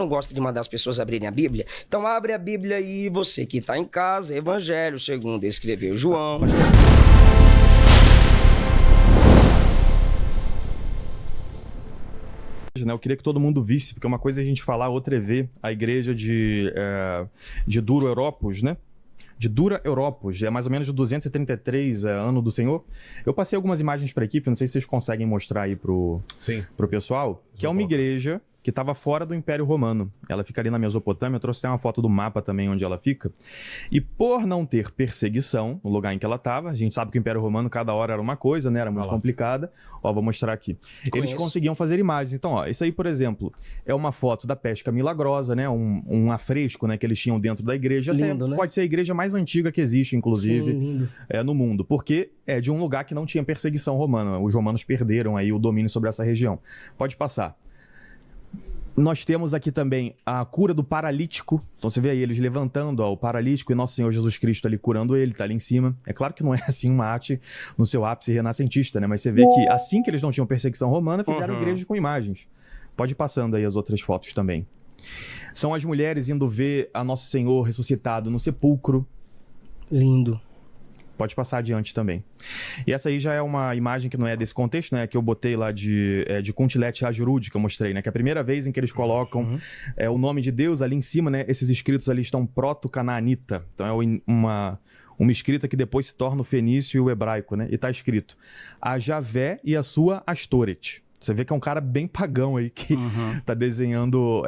não gosta de mandar as pessoas abrirem a Bíblia? Então abre a Bíblia aí, você que está em casa, Evangelho segundo escreveu João. Eu queria que todo mundo visse, porque uma coisa é a gente falar, outra é ver a igreja de Duro Europos, né? De Dura Europos, é mais ou menos de 233 ano do Senhor. Eu passei algumas imagens para a equipe, não sei se vocês conseguem mostrar aí pro pessoal, que é uma igreja que estava fora do Império Romano. Ela fica ali na Mesopotâmia, eu trouxe até uma foto do mapa também onde ela fica. E por não ter perseguição no lugar em que ela estava, a gente sabe que o Império Romano cada hora era uma coisa, né? Era muito complicada. Ó, vou mostrar aqui. Eles conseguiam fazer imagens. Então, ó, isso aí, por exemplo, é uma foto da pesca milagrosa, né? Um afresco, né, que eles tinham dentro da igreja. Lindo, né? Pode ser a igreja mais antiga que existe, inclusive, Sim, no mundo, porque é de um lugar que não tinha perseguição romana. Os romanos perderam aí o domínio sobre essa região. Pode passar. Nós temos aqui também a cura do paralítico. Então você vê aí eles levantando o paralítico e Nosso Senhor Jesus Cristo ali curando ele, tá ali em cima. É claro que não é assim uma arte no seu ápice renascentista, né? Mas você vê que assim que eles não tinham perseguição romana, fizeram igrejas com imagens. Pode ir passando aí as outras fotos também. São as mulheres indo ver a Nosso Senhor ressuscitado no sepulcro. Lindo. Pode passar adiante também. E essa aí já é uma imagem que não é desse contexto, né? Que eu botei lá de Kuntilet Ajurud, que eu mostrei, né? Que é a primeira vez em que eles colocam o nome de Deus ali em cima, né? Esses escritos ali estão proto-canaanita. Então é uma escrita que depois se torna o fenício e o hebraico, né? E tá escrito a Javé e a sua Astoret. Você vê que é um cara bem pagão aí que tá desenhando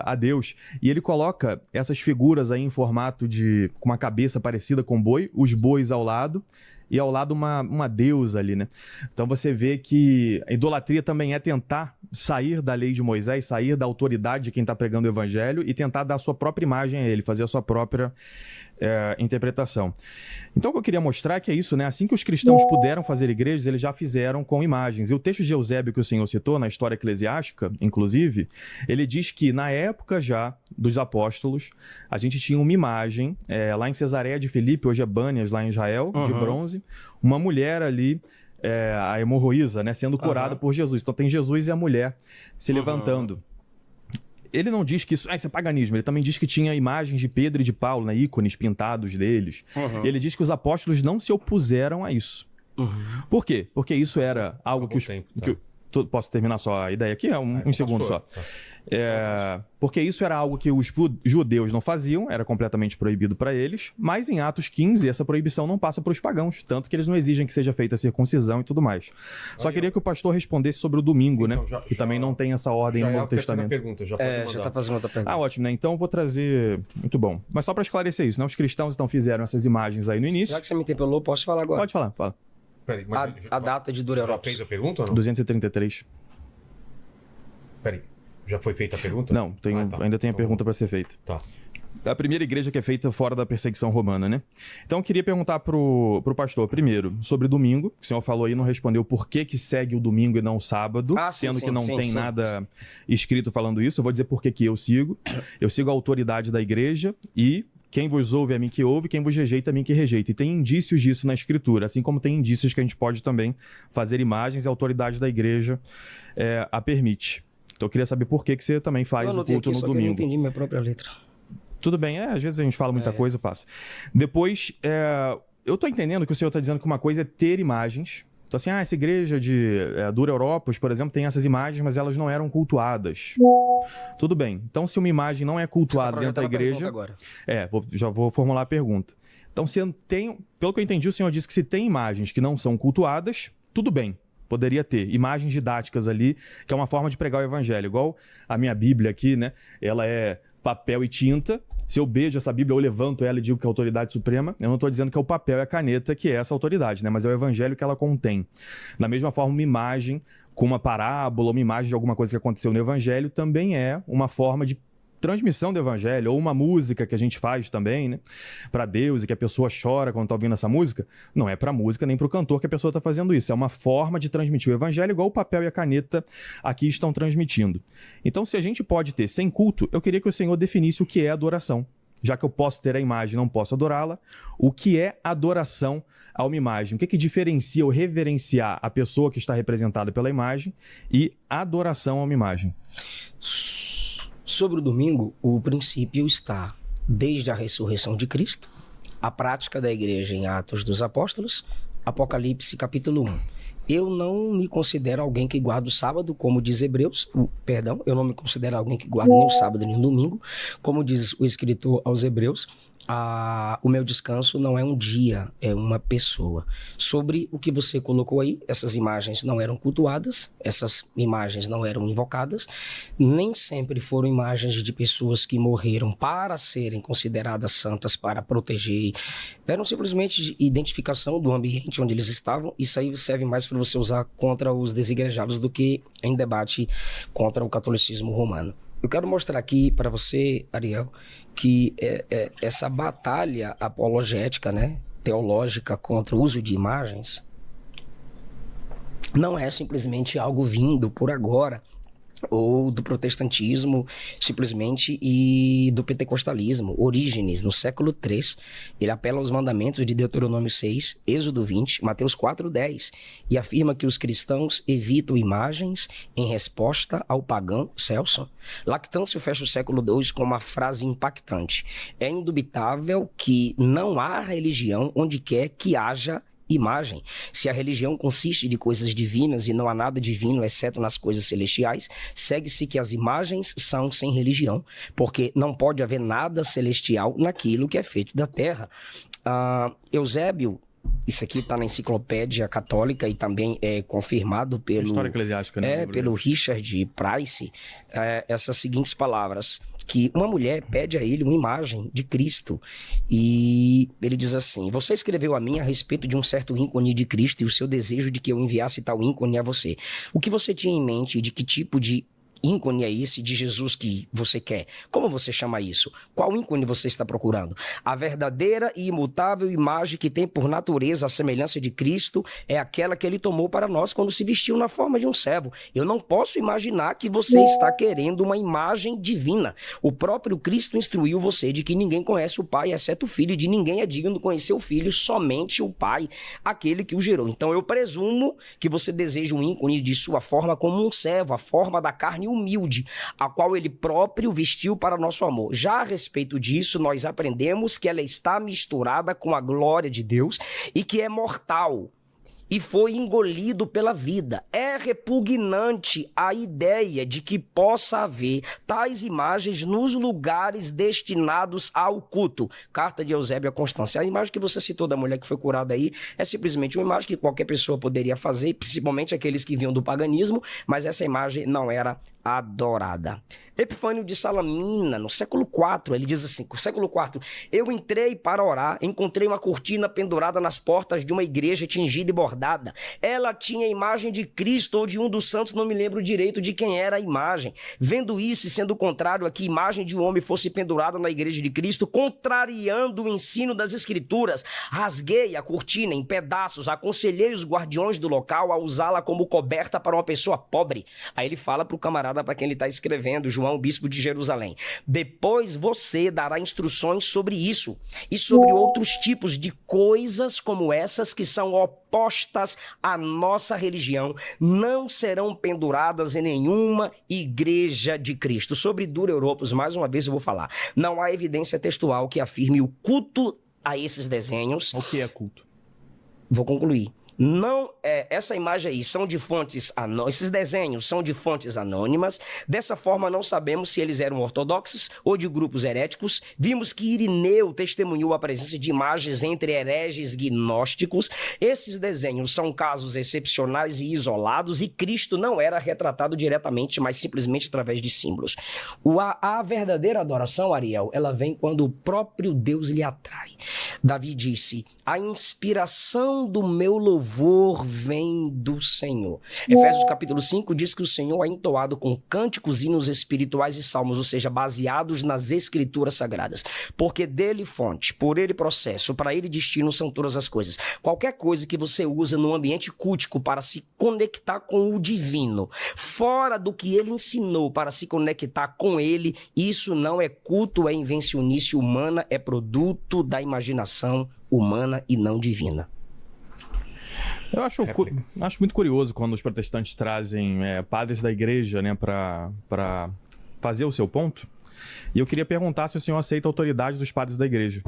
a Deus. E ele coloca essas figuras aí em formato com uma cabeça parecida com boi, os bois ao lado, e ao lado uma deusa ali, né? Então você vê que a idolatria também é tentar sair da lei de Moisés, sair da autoridade de quem está pregando o evangelho e tentar dar a sua própria imagem a ele, fazer a sua própria interpretação. Então o que eu queria mostrar é que é isso, né? Assim que os cristãos puderam fazer igrejas, eles já fizeram com imagens. E o texto de Eusébio que o Senhor citou, na história eclesiástica, inclusive, ele diz que na época já dos apóstolos, a gente tinha uma imagem lá em Cesareia de Filipe, hoje é Bânias, lá em Israel, de bronze, uma mulher ali, a hemorroísa, né, sendo curada por Jesus. Então tem Jesus e a mulher se levantando. Ele não diz que isso é paganismo, ele também diz que tinha imagens de Pedro e de Paulo, né, ícones pintados deles. E ele diz que os apóstolos não se opuseram a isso. Por quê? Porque isso era algo posso terminar só a ideia aqui? Um segundo só. Porque isso era algo que os judeus não faziam, era completamente proibido para eles, mas em Atos 15 essa proibição não passa para os pagãos, tanto que eles não exigem que seja feita a circuncisão e tudo mais. Só queria que o pastor respondesse sobre o domingo, então, né? Que também não tem essa ordem no Novo Testamento. Pergunta, já tá fazendo outra pergunta. Ótimo, né? Então eu vou trazer... Muito bom. Mas só para esclarecer isso, né? Os cristãos então fizeram essas imagens aí no início. Já que você me interpelou, posso falar agora? Pode falar, fala. Peraí, A data de Dura Europos. Já fez a pergunta ou não? 233. Peraí, já foi feita a pergunta? Não, ainda tem a pergunta para ser feita. Tá. A primeira igreja que é feita fora da perseguição romana, né? Então eu queria perguntar pro pastor, primeiro, sobre domingo, que o senhor falou aí, não respondeu por que segue o domingo e não o sábado, sendo que não tem nada escrito falando isso. Eu vou dizer por que eu sigo. Eu sigo a autoridade da igreja e... Quem vos ouve é a mim que ouve, quem vos rejeita é a mim que rejeita. E tem indícios disso na Escritura, assim como tem indícios que a gente pode também fazer imagens e a autoridade da igreja a permite. Então eu queria saber por que você também faz o culto no domingo. Eu não entendi minha própria letra. Tudo bem, às vezes a gente fala muita coisa, passa. Depois, eu tô entendendo que o senhor está dizendo que uma coisa é ter imagens. Então assim, essa igreja de Dura Europos, por exemplo, tem essas imagens, mas elas não eram cultuadas. Tudo bem. Então, se uma imagem não é cultuada dentro da igreja... Agora. Já vou formular a pergunta. Então, pelo que eu entendi, o senhor disse que se tem imagens que não são cultuadas, tudo bem. Poderia ter imagens didáticas ali, que é uma forma de pregar o evangelho. Igual a minha Bíblia aqui, né? Ela é papel e tinta. Se eu beijo essa Bíblia, eu levanto ela e digo que é a autoridade suprema. Eu não estou dizendo que é o papel e a caneta que é essa autoridade, né? Mas é o evangelho que ela contém. Da mesma forma, uma imagem com uma parábola, uma imagem de alguma coisa que aconteceu no evangelho, também é uma forma de transmissão do evangelho, ou uma música que a gente faz também, né, para Deus, e que a pessoa chora quando está ouvindo essa música. Não é para a música nem para o cantor que a pessoa está fazendo isso. É uma forma de transmitir o evangelho, igual o papel e a caneta aqui estão transmitindo. Então, se a gente pode ter sem culto, eu queria que o Senhor definisse o que é adoração. Já que eu posso ter a imagem e não posso adorá-la, o que é adoração a uma imagem? O que diferencia ou reverenciar a pessoa que está representada pela imagem e adoração a uma imagem? Sobre o domingo, o princípio está desde a ressurreição de Cristo, a prática da igreja em Atos dos Apóstolos, Apocalipse capítulo 1. Eu não me considero alguém que guarda o sábado, como diz Hebreus, eu não me considero alguém que guarda nem o sábado nem o domingo, como diz o escritor aos Hebreus. O meu descanso não é um dia, é uma pessoa. Sobre o que você colocou aí, essas imagens não eram cultuadas, essas imagens não eram invocadas, nem sempre foram imagens de pessoas que morreram para serem consideradas santas, para proteger. Eram simplesmente de identificação do ambiente onde eles estavam. Isso aí serve mais para você usar contra os desigrejados do que em debate contra o catolicismo romano. Eu quero mostrar aqui para você, Ariel, que essa batalha apologética, né, teológica contra o uso de imagens não é simplesmente algo vindo por agora, ou do protestantismo, simplesmente, e do pentecostalismo. Orígenes, no século III, ele apela aos mandamentos de Deuteronômio 6, Êxodo 20, Mateus 4:10, e afirma que os cristãos evitam imagens em resposta ao pagão Celso. Lactâncio fecha o século II com uma frase impactante: é indubitável que não há religião onde quer que haja imagem. Se a religião consiste de coisas divinas e não há nada divino exceto nas coisas celestiais, segue-se que as imagens são sem religião, porque não pode haver nada celestial naquilo que é feito da terra. Eusébio, isso aqui está na Enciclopédia Católica e também é confirmado pelo... História Eclesiástica, né? Pelo Richard Price, essas seguintes palavras, que uma mulher pede a ele uma imagem de Cristo, e ele diz assim: você escreveu a mim a respeito de um certo ícone de Cristo e o seu desejo de que eu enviasse tal ícone a você. O que você tinha em mente e de que tipo de ícone é esse de Jesus que você quer? Como você chama isso? Qual ícone você está procurando? A verdadeira e imutável imagem que tem por natureza a semelhança de Cristo é aquela que ele tomou para nós quando se vestiu na forma de um servo. Eu não posso imaginar que você está querendo uma imagem divina. O próprio Cristo instruiu você de que ninguém conhece o Pai exceto o Filho, e de ninguém é digno de conhecer o Filho, somente o Pai, aquele que o gerou. Então eu presumo que você deseja um ícone de sua forma como um servo, a forma da carne humilde, a qual ele próprio vestiu para nosso amor. Já a respeito disso, nós aprendemos que ela está misturada com a glória de Deus e que é mortal e foi engolido pela vida. É repugnante a ideia de que possa haver tais imagens nos lugares destinados ao culto. Carta de Eusébio a Constância. A imagem que você citou da mulher que foi curada aí é simplesmente uma imagem que qualquer pessoa poderia fazer, principalmente aqueles que vinham do paganismo, mas essa imagem não era adorada. Epifânio de Salamina, no século IV, ele diz assim, no século IV, eu entrei para orar, encontrei uma cortina pendurada nas portas de uma igreja tingida e bordada. Ela tinha a imagem de Cristo ou de um dos santos, não me lembro direito de quem era a imagem. Vendo isso e sendo contrário a que a imagem de um homem fosse pendurada na igreja de Cristo, contrariando o ensino das Escrituras, rasguei a cortina em pedaços, aconselhei os guardiões do local a usá-la como coberta para uma pessoa pobre. Aí ele fala para o camarada para quem ele está escrevendo, João, bispo de Jerusalém: depois você dará instruções sobre isso e sobre outros tipos de coisas como essas que são opostas à nossa religião, não serão penduradas em nenhuma igreja de Cristo. Sobre Dura Europos, mais uma vez eu vou falar, não há evidência textual que afirme o culto a esses desenhos. O que é culto? Vou concluir. Não, essa imagem aí são de fontes anônimas, esses desenhos são de fontes anônimas. Dessa forma, não sabemos se eles eram ortodoxos ou de grupos heréticos. Vimos que Irineu testemunhou a presença de imagens entre hereges gnósticos. Esses desenhos são casos excepcionais e isolados, e Cristo não era retratado diretamente, mas simplesmente através de símbolos. A verdadeira adoração, Ariel, ela vem quando o próprio Deus lhe atrai. Davi disse: a inspiração do meu louvor vem do Senhor. Efésios capítulo 5 diz que o Senhor é entoado com cânticos, hinos espirituais e salmos, ou seja, baseados nas escrituras sagradas. Porque dele fonte, por ele processo, para ele destino são todas as coisas. Qualquer coisa que você usa no ambiente cultico para se conectar com o divino, fora do que ele ensinou para se conectar com ele, isso não é culto, é invencionice humana, é produto da imaginação humana e não divina. Eu acho muito curioso quando os protestantes trazem padres da igreja, né, para fazer o seu ponto. E eu queria perguntar se o senhor aceita a autoridade dos padres da igreja.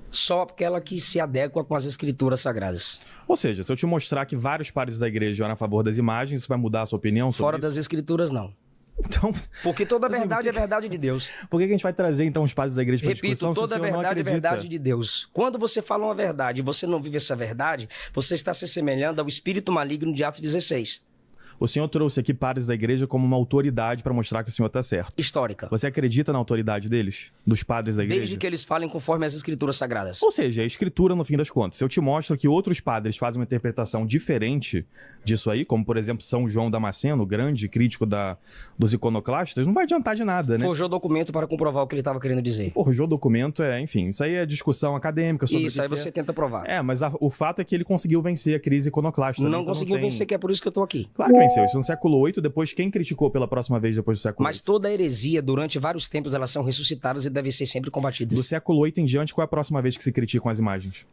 Só aquela que se adequa com as escrituras sagradas. Ou seja, se eu te mostrar que vários padres da igreja eram a favor das imagens, isso vai mudar a sua opinião sobre Fora isso? das escrituras, não. Então, Porque toda verdade é verdade de Deus. por que a gente vai trazer então os padres da igreja para Repito, discussão se o toda senhor não verdade é acredita? verdade de Deus. Quando você fala uma verdade e você não vive essa verdade, você está se assemelhando ao espírito maligno de Atos 16. O senhor trouxe aqui padres da igreja como uma autoridade para mostrar que o senhor está certo. Histórica. Você acredita na autoridade deles? Dos padres da igreja? Desde que eles falem conforme as escrituras sagradas. Ou seja, é a escritura no fim das contas. Se eu te mostro que outros padres fazem uma interpretação diferente disso aí, como por exemplo São João Damasceno, grande crítico dos iconoclastas, não vai adiantar de nada, né? Forjou documento para comprovar o que ele estava querendo dizer. Forjou documento, enfim, isso aí é discussão acadêmica sobre Isso, o aí que você é. tenta provar. Mas o fato é que ele conseguiu vencer a crise iconoclasta. né? Não Então conseguiu tem- vencer, que é por isso que eu estou aqui. Claro que venceu. Isso no século VIII, depois quem criticou pela próxima vez depois do século Mas VIII? toda heresia, durante vários tempos, elas são ressuscitadas e devem ser sempre combatidas. Do século VIII em diante, qual é a próxima vez que se criticam as imagens?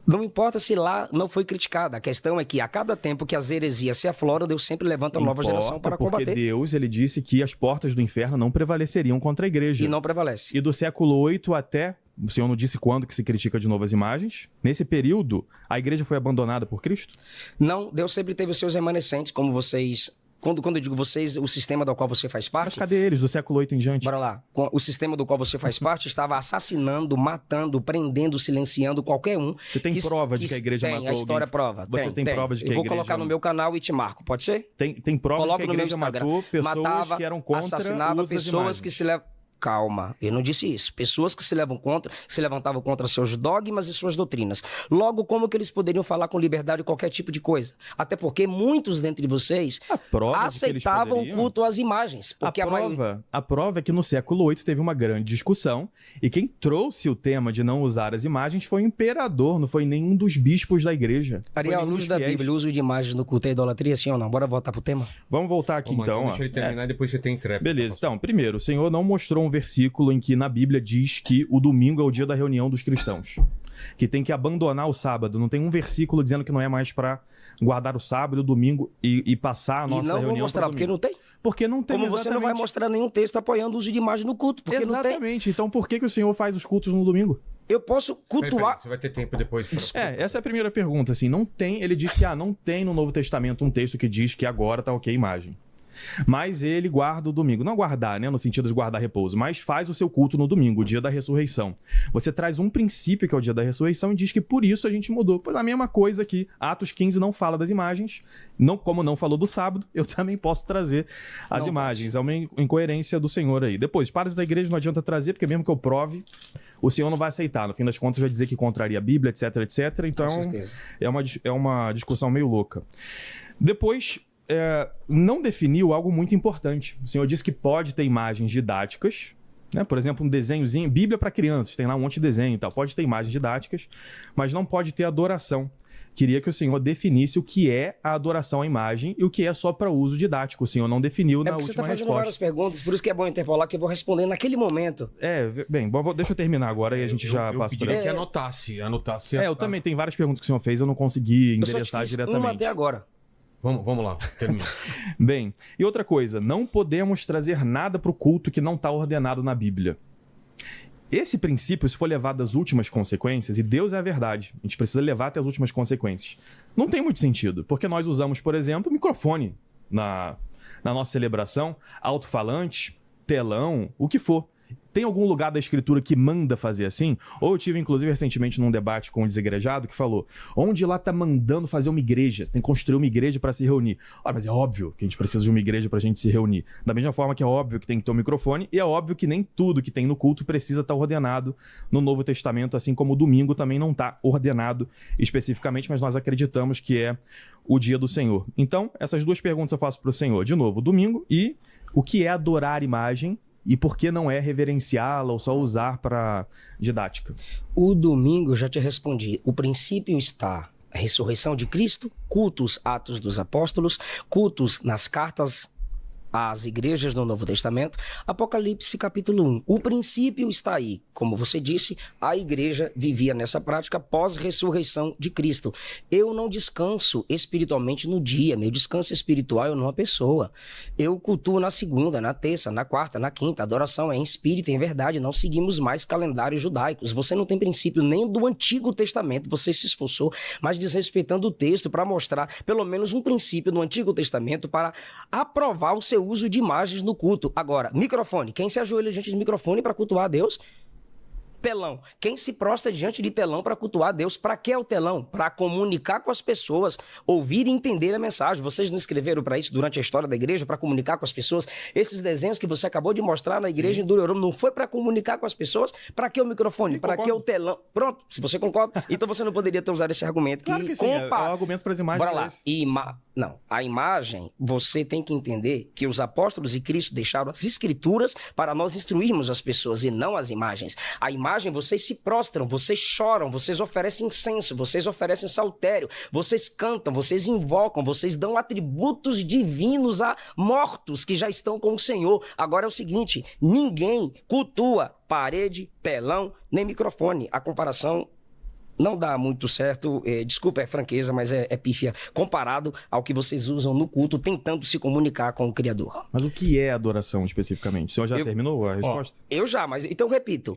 Não importa se lá não foi criticada. A questão é que a cada tempo que as heresias se afloram, Deus sempre levanta uma nova geração para porque combater. Deus, ele disse que as portas do inferno não prevaleceriam contra a igreja. E não prevalece. E do século VIII até, o senhor não disse quando que se critica de novo as imagens, nesse período, a igreja foi abandonada por Cristo? Não, Deus sempre teve os seus remanescentes, como vocês... Quando eu digo vocês, o sistema do qual você faz Mas parte... cadê eles, do século VIII em diante? Bora lá. O sistema do qual você faz parte estava assassinando, matando, prendendo, silenciando qualquer um. Você tem prova de que a igreja tem, matou a história alguém? prova. Você tem prova de que Eu a vou igreja- colocar no meu canal e te marco, pode ser? Tem provas de Coloca que a no meu igreja Instagram. matou pessoas Matava, que eram contra assassinava o uso das pessoas imagens. que se levam... Calma, eu não disse isso. Pessoas que se levantavam contra seus dogmas e suas doutrinas. Logo, como que eles poderiam falar com liberdade qualquer tipo de coisa? Até porque muitos dentre vocês A prova de que eles aceitavam o poderiam- culto às imagens. Porque A prova é que no século VIII teve uma grande discussão e quem trouxe o tema de não usar as imagens foi o imperador, não foi nenhum dos bispos da igreja. Foi Ariel, à nenhum luz dos da fiéis. Bíblia, o uso de imagens no culto é idolatria, sim ou não? Bora voltar pro tema? Vamos voltar aqui Vamos, então. ó. deixa ele terminar e depois você tem trap. Beleza, então, primeiro, o Senhor não mostrou um versículo em que na Bíblia diz que o domingo é o dia da reunião dos cristãos. Que tem que abandonar o sábado. Não tem um versículo dizendo que não é mais para guardar o sábado, o domingo e passar a E nossa não reunião vou mostrar, para porque domingo. não tem. Porque não tem, Como você não vai exatamente. mostrar nenhum texto apoiando o uso de imagem no culto, porque não tem. Exatamente. Então por que o Senhor faz os cultos no domingo? Eu posso cultuar... Você vai ter tempo depois. Essa é a primeira pergunta, assim, não tem, ele diz que não tem no Novo Testamento um texto que diz que agora tá ok a imagem. Mas ele guarda o domingo, não guardar, né, no sentido de guardar repouso, mas faz o seu culto no domingo, o dia da ressurreição. Você traz um princípio que é o dia da ressurreição e diz que por isso a gente mudou. Pois a mesma coisa aqui, Atos 15 não fala das imagens, como não falou do sábado, eu também posso trazer as Não imagens. É uma incoerência do Senhor aí. Depois, os padres da igreja não adianta trazer, porque mesmo que eu prove, o Senhor não vai aceitar. No fim das contas, vai dizer que contraria a Bíblia, etc, etc. Então, Com certeza. é uma discussão meio louca. Depois, não definiu algo muito importante. O Senhor disse que pode ter imagens didáticas, né? Por exemplo, um desenhozinho, Bíblia para crianças, tem lá um monte de desenho e tal. Pode ter imagens didáticas, mas não pode ter adoração. Queria que o Senhor definisse o que é a adoração à imagem e o que é só para uso didático. O Senhor não definiu na porque você última tá fazendo resposta. várias perguntas, por isso que é bom interpolar, que eu vou responder naquele momento. Deixa eu terminar agora e a gente já eu passa por pediria aí. que anotasse. Eu também tenho várias perguntas que o senhor fez, eu não consegui Eu só te endereçar fiz diretamente. uma até agora. Vamos lá, termina. Bem, e outra coisa, não podemos trazer nada para o culto que não está ordenado na Bíblia. Esse princípio, se for levado às últimas consequências, e Deus é a verdade, a gente precisa levar até as últimas consequências, não tem muito sentido, porque nós usamos, por exemplo, microfone na nossa celebração, alto-falante, telão, o que for. Tem algum lugar da escritura que manda fazer assim? Ou eu tive, inclusive, recentemente num debate com um desegrejado que falou: onde lá tá mandando fazer uma igreja? Você tem que construir uma igreja para se reunir. Mas é óbvio que a gente precisa de uma igreja pra gente se reunir. Da mesma forma que é óbvio que tem que ter um microfone, e é óbvio que nem tudo que tem no culto precisa estar ordenado no Novo Testamento, assim como o domingo também não está ordenado especificamente, mas nós acreditamos que é o dia do Senhor. Então, essas duas perguntas eu faço para o Senhor. De novo, domingo e o que é adorar imagem e por que não é reverenciá-la ou só usar para didática? O domingo, eu já te respondi. O princípio está a ressurreição de Cristo, cultos, Atos dos Apóstolos, cultos nas cartas às igrejas do Novo Testamento, Apocalipse capítulo 1. O princípio está aí. Como você disse, a igreja vivia nessa prática pós-ressurreição de Cristo. Eu não descanso espiritualmente no dia, meu descanso espiritual é numa pessoa. Eu cultuo na segunda, na terça, na quarta, na quinta. A adoração é em espírito e em verdade. Não seguimos mais calendários judaicos. Você não tem princípio nem do Antigo Testamento. Você se esforçou, mas desrespeitando o texto para mostrar pelo menos um princípio do Antigo Testamento para aprovar o seu uso de imagens no culto. Agora, microfone. Quem se ajoelha diante de microfone para cultuar a Deus? Telão. Quem se prostra diante de telão para cultuar a Deus? Para que é o telão? Para comunicar com as pessoas, ouvir e entender a mensagem. Vocês não escreveram para isso durante a história da igreja, para comunicar com as pessoas? Esses desenhos que você acabou de mostrar na igreja em Duriorum não foi para comunicar com as pessoas? Para que o microfone? Para que o telão? Pronto, se você concorda, então você não poderia ter usado esse argumento. Claro que sim, é o argumento para as imagens. Bora lá. Não, a imagem, você tem que entender que os apóstolos e Cristo deixaram as escrituras para nós instruirmos as pessoas e não as imagens. A imagem, vocês se prostram, vocês choram, vocês oferecem incenso, vocês oferecem saltério, vocês cantam, vocês invocam, vocês dão atributos divinos a mortos que já estão com o Senhor. Agora é o seguinte, ninguém cultua parede, telão, nem microfone. A comparação não dá muito certo, desculpa, é franqueza, mas é pífia, comparado ao que vocês usam no culto, tentando se comunicar com o Criador. Mas o que é adoração especificamente? O senhor já terminou a resposta? Eu já, mas então eu repito.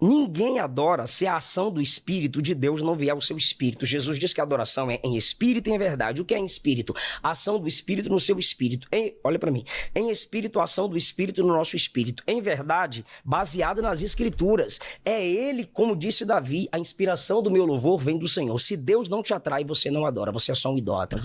Ninguém adora se a ação do Espírito de Deus não vier ao seu espírito. Jesus diz que a adoração é em espírito e em verdade. O que é em espírito? A ação do Espírito no seu espírito. Olha para mim. Em espírito, a ação do Espírito no nosso espírito. Em verdade, baseado nas Escrituras. É Ele, como disse Davi, a inspiração do meu louvor vem do Senhor. Se Deus não te atrai, você não adora. Você é só um idólatra.